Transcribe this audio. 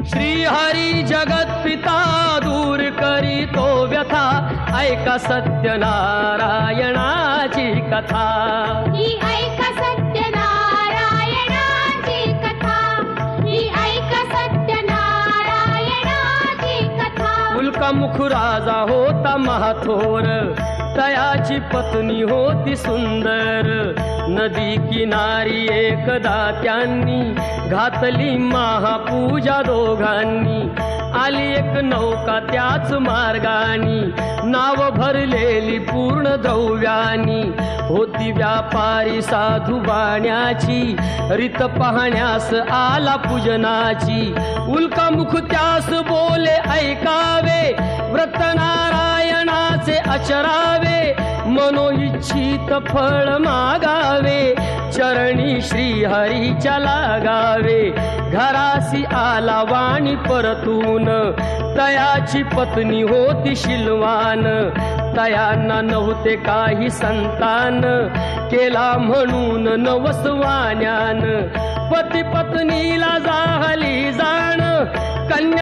श्रीहरी जगत पिता दूर करीतो व्यथा, ऐका सत्यनारायणाची कथा। ही ऐका सत्यनारायणाची कथा, ही ऐका सत्यनारायणाची कथा। उल्कामुख राजा होता महाथोर, तयाची पत्नी होती सुंदर। नदी किनारी एकदा त्यांनी घातली महापूजा दोघांनी। आली एक नौका त्याच मार्गानी, नाव भरलेली पूर्ण द्रव्यानी। होती व्यापारी साधू बाण्याची, रीत पाहण्यास आला पूजनाची। उल्कामुख त्यास बोले ऐकावे, व्रत नारायणाचे आचरावे। मनोइच्छित फळ मागावे, चरणी श्रीहरीच्या लागावे। घरासी आला वाणी परतून, तयाची पत्नी होती शिलवान। तयांना नव्हते काही संतान, केला म्हणून नवसवान्यान। पती पत्नीला झाली जाण, कन्या